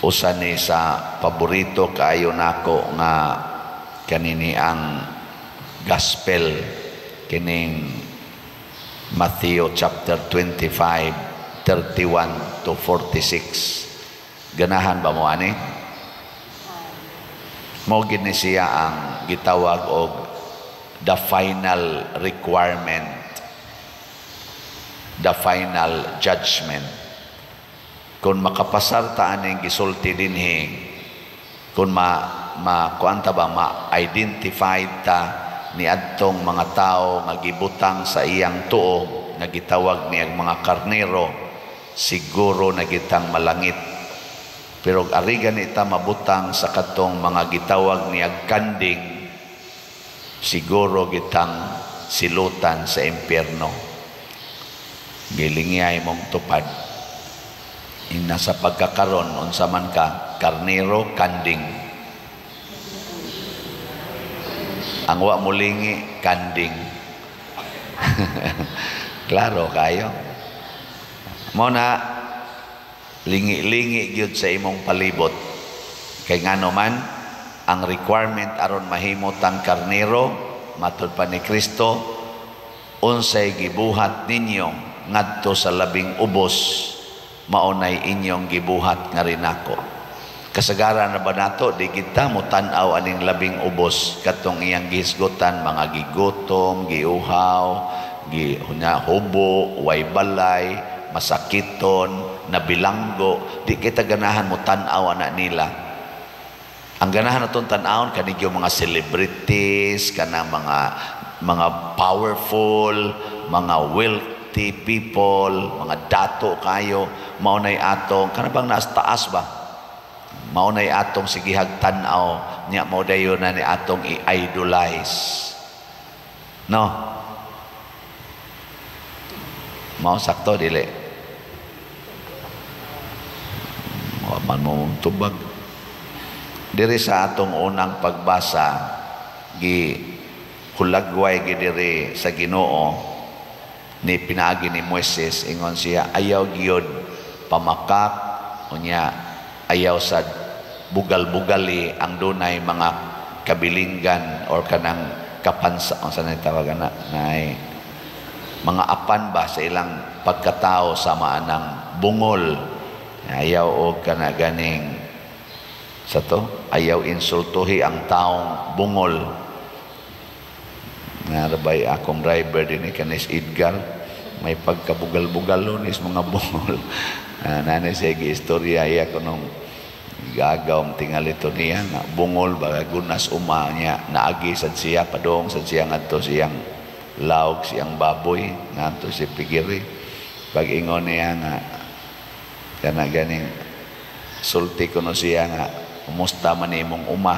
usa ni sa paborito kaayo nako nga kanini ang gospel kining Matthew chapter 25 31 to 46. Ganahan ba mo ani? Mao gid ni siya ang gitawag og the final requirement, the final judgment. Kung makapasar ta aning gisulti dinhi, kung kuanta ba ma-identify ta ni adtong mga tao nga gibutang sa iyang tuo nga gitawag niyang mga karnero, siguro na gitang malangit. Pero arigan ita mabutang sa katong mga gitawag niyang kanding, siguro gitang silutan sa impyerno. Gilingiyay mong tupad. Ina sa pagkakaron unsa man ka, karnero, kanding. Ang wa mulingi, kanding. Klaro kayo. Mo na lingi-lingi gyud sa imong palibot. Kay ngano man ang requirement aron mahimot ang karnero matud pa ni Kristo, unsay gibuhat ninyo ngadto sa labing ubos, maunay inyong gibuhat nga rin ako. Kasagaran na ba nato di kita mo tan-aw aning labing ubos katong iyang gihisgutan, mga gigutom, giuhaw, hubo, way balay, masakiton, nabilanggo, di kita ganahan mo tan-aw ana nila. Ang ganahan naton tan-awon kanig yung mga celebrities, kana mga powerful, mga wealthy people, mga dato kayo, maunay atong kana bang naas taas ba? Maunay atong sigihag tan-aw nya mao dayon na ni atong i-idolize. No? Mao sakto dili. Man mo tubag. Diri sa atong unang pagbasa, hulagway gidiri sa Ginoo ni pinaagi ni Moises, ingon siya ayaw gyud pamakak unya ayaw sa bugal-bugali ang dunay mga kabilinggan or kanang kapansa unsa na tawagan na mga apan ba sa ilang pagkatao sama ng bungol. Ayaw og kana ganing sa to, ayaw insultuhi ang taong bungol. Narabay akong driver din kanis Edgar, may pagkabugal-bugal is mga bungol. Nanay siya gi-istorya iya ko nung gagaw tingali to niya na bungol baga gunas uma niya naagi sad siya padong sad siya ngadto siyang laog siyang baboy ngadto si pigiri pag ingon niya nga kana ganing sulti ko no siya nga umusta man imong uma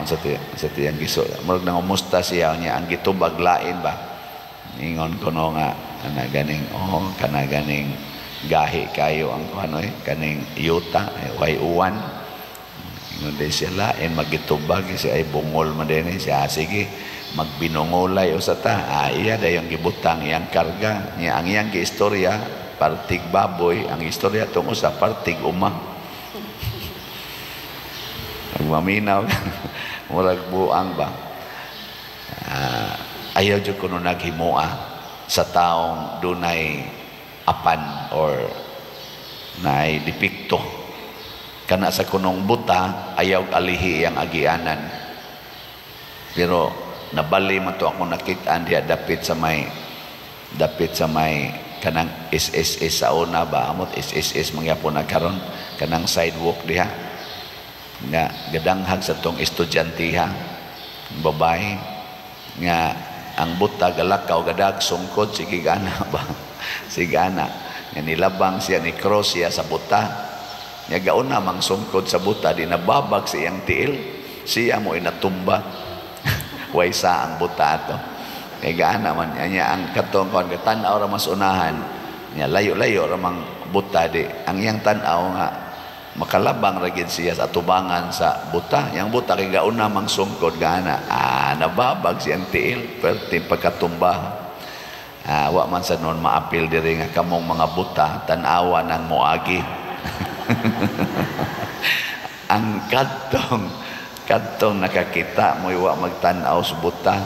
sa tiyang giso murag nang umusta siya niya ang gitubag lain ba ingon ko no nga kana ganing gahi kayo ang kuno kaning yuta way uwan ingon din siya lain magitubag siya ay bungol man din siya sige magbinungolay usata iya dayong gibutang iyang karga niya ang iyang giistorya partig baboy ang istorya tungod sa partig uma. Maminaw murag buang ba. Ayaw jud kuno naghimua sa taong dunay apan or naay dipikto. Kana sa kunong buta ayaw alihi ang agianan. Pero nabali man to ako nakitaan diha dapit sa may kanang SSS sa una ba amot SSS mangyapon na karon kanang sidewalk diha nga gadanghag sa tong estudyantehang babae nga ang buta galakaw gadag sungkod sige gana ba sige ana nga nilabang siya ni cross siya sa buta nga gauna mang sungkod sa buta di nababag siyang tiil siya mo inatumba way sa ang buta ato kay gaana man niya ang katong kon tan-aw ra mas unahan niya layo-layo ra mang buta di ang iyang tan-aw nga makalabang ra gid siya sa tubangan sa buta yang buta kay gauna mang sungkod gaana nababag siyang tiil perti pagkatumba wa man sa non maapil diri nga kamong mga buta tan-awa nang moagi Ang kadtong nakakita mo iwa magtanaw sa buta.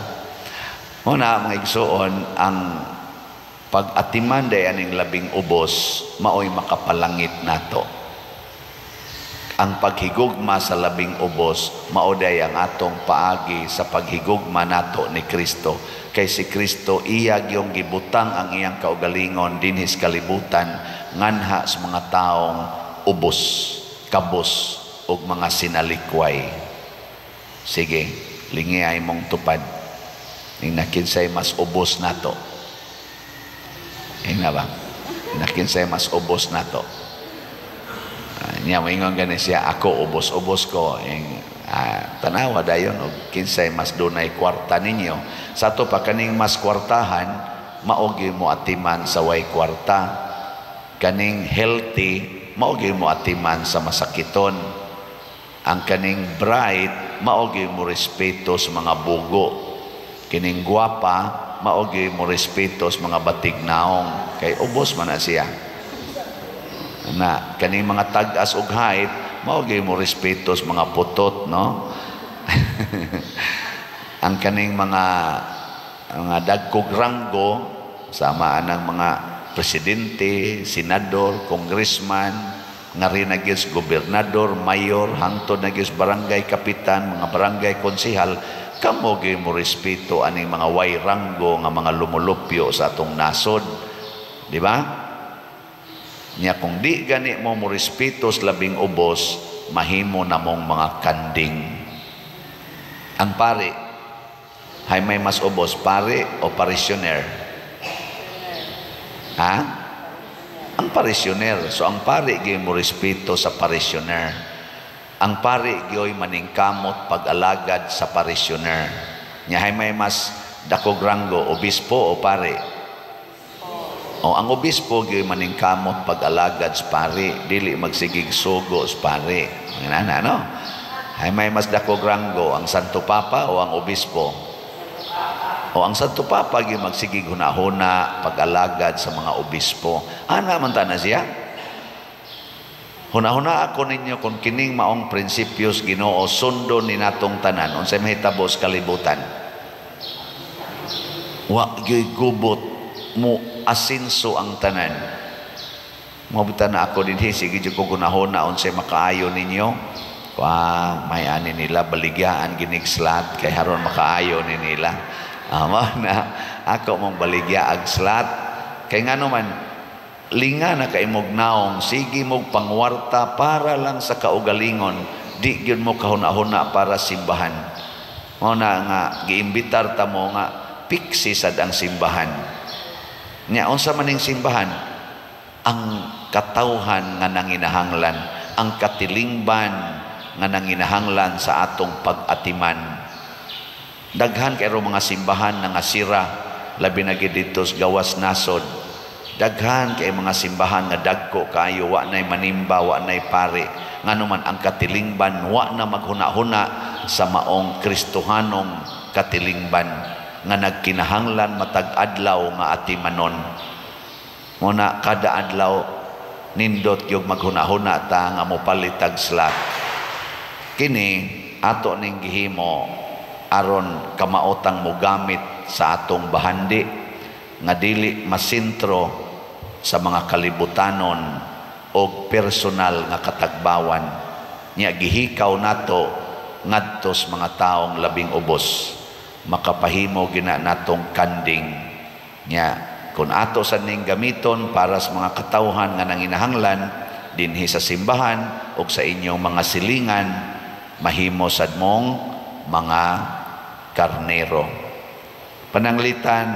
Una mga igsoon, ang pag-atiman day aning labing ubos maoy makapalangit nato. Ang paghigugma sa labing ubos mao day ang atong paagi sa paghigugma nato ni Kristo. Kay si Kristo iya gyung gibutang ang iyang kaugalingon dinhi sa kalibutan nganha sa mga taong ubos, kabos ug mga sinalikway. Sige, lingi ay mong tupad. Ning nakinsay mas ubos nato. Ina ba? Nakinsay mas ubos nato. Niya moingon gani siya, ako ubos-ubos ko. Tanawa dayon og kinsay mas dunay kwarta ninyo. Sa to pa kaning mas kwartahan, maogi mo atiman sa way kwarta. Kaning healthy, maogi mo atiman sa masakiton. Ang kaning bright, maogi mo respeto sa mga bugo. Kining gwapa, maogi mo respeto sa mga batignaong. Kay ubos man na siya. Na kaning mga tag-as ug height, maogi mo respeto sa mga putot, no? Ang kaning mga dagkog ranggo, samaan ng mga presidente, senador, congressman, nga rin nagis gobernador, mayor, hangtod nagis barangay kapitan, mga barangay konsihal, kamogi mo respeto aning mga way ranggo nga mga lumulupyo sa atong nasod. Di ba? Nya kung di gani mo mo respeto sa labing ubos, mahimo na mong mga kanding. Ang pari, hay may mas ubos, pari o parisyoner? Ha? Ang parisyoner. So ang pari gyud mo respeto sa parisyoner. Ang pari gyud maningkamot pag-alagad sa parisyoner. Nya hay may mas dakog ranggo, obispo o pari? O ang obispo gyud maningkamot pag-alagad sa pari, dili magsigig sugo sa pari. Ngana no? Hay may mas dakog ranggo, ang Santo Papa o ang obispo? O ang Santo Papa gyud magsigig hunahuna pag-alagad sa mga obispo. Ana man ta na siya? Hunahuna ako ninyo kung kining maong prinsipyos Ginoo sundo ni natong tanan unsay mahitabo sa kalibutan. Wa gyud gubot mo asinso ang tanan. Mabutan na ako dinhi sige jud ko gunahon unsay makaayo ninyo. May ani nila baligyaan ginigslat kay haron makaayo ni nila. Ama na ako mong baligya ag slat kay ngano man linga na kay mog naong sige mog pangwarta para lang sa kaugalingon, di gyud mo kahuna-huna para simbahan. Mao na nga giimbitar ta mo nga piksi sad ang simbahan. Nya unsa maning simbahan? Ang katawhan nga nanginahanglan, ang katilingban nga nanginahanglan sa atong pag-atiman. Daghan kay mga simbahan nga sira, labi na gid dito sa gawas nasod. Daghan kay mga simbahan nga dagko kaayo, wa nay manimba, wa nay pare. Nganuman ang katilingban wa na maghuna-huna sa maong Kristohanong katilingban nga nagkinahanglan matag adlaw nga atimanon. Muna kada adlaw nindot yung maghuna-huna ta nga mopalitag slat. Kini ato ning gihimo aron kamaotang mo gamit sa atong bahandi nga dili masintro sa mga kalibutanon o personal nga katagbawan. Nya gihikaw nato ngadto sa mga taong labing ubos. Makapahimo gina natong kanding. Nya kun ato sa ning gamiton para sa mga katawhan nga nanginahanglan dinhi sa simbahan o sa inyong mga silingan, mahimo sad mong mga karnero. Pananglitan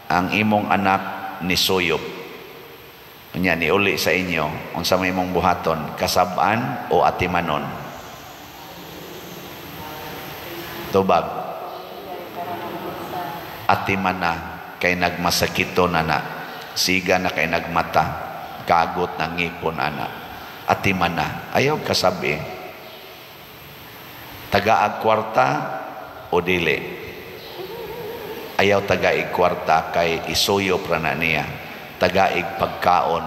ang imong anak ni suyop. Nya ni uli sa inyo unsa may imong buhaton, kasab-an o atimanon? Tubag. Atimana kay nagmasakito na siga na kay nagmata, kagot na ngipon ana. Atimana ayaw kasabi. Tagaag kwarta o dili? Ayaw tagaig kwarta kay isuyo pra na niya. Tagaig pagkaon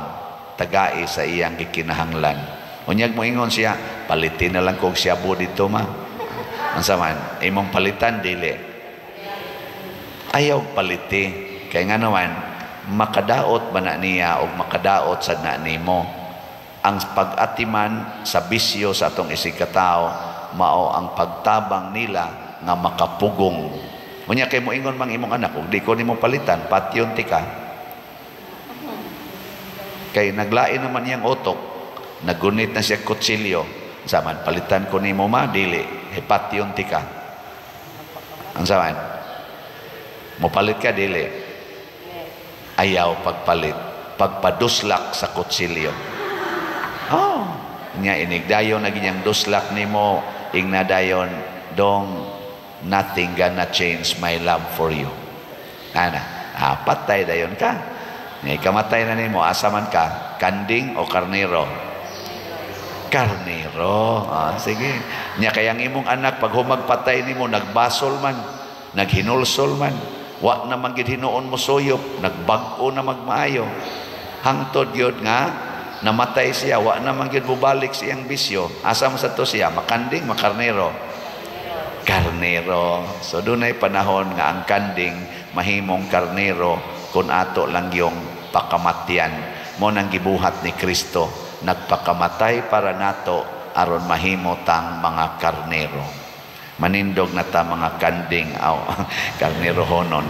tagai sa iyang gikinahanglan. Unyag mo ingon siya, palitin na lang kog shabu dito ma. Unsa man, imong palitan dili. Ayaw paliti. Kay nga naman, makadaot ba na niya o makadaot sa na nimo. Ang pag-atiman sa bisyo sa atong isikatao, mao ang pagtabang nila nga makapugong. Unya kay mo ingon mang imong anak, ug di ko nimo palitan, patyon ti ka. Kay naglain naman iyang utok, nagunit na siya kutsilyo. Saman, palitan ko nimo ma, dili. Patyon ti ka. Ang saman, mopalit ka, dili. Ayaw pagpalit. Pagpaduslak sa kutsilyo. Oh, nya inigdayon na ganyang duslak nimo, ingnadayon, dong, nothing gonna change my love for you. Ana, patay dayon ka. Ngay kamatay na nimo, asaman ka, kanding o karnero? Karnero. Sige. Nya kayang imong anak, pag humagpatay nimo, nagbasol man, naghinulsol man, wa na magid hinuon mo suyop, nagbag-o na magmaayo. Hangtod yun nga, namatay siya, wa na magid bubalik siyang bisyo. Asam sa to siya, makanding, makarnero? Karnero. So doon ay panahon nga ang kanding mahimong karnero kung ato lang yung pakamatyan. Mo nang gibuhat ni Kristo, nagpakamatay para nato aron mahimo tang mga karnero. Manindog na ta mga kanding, karnero honon.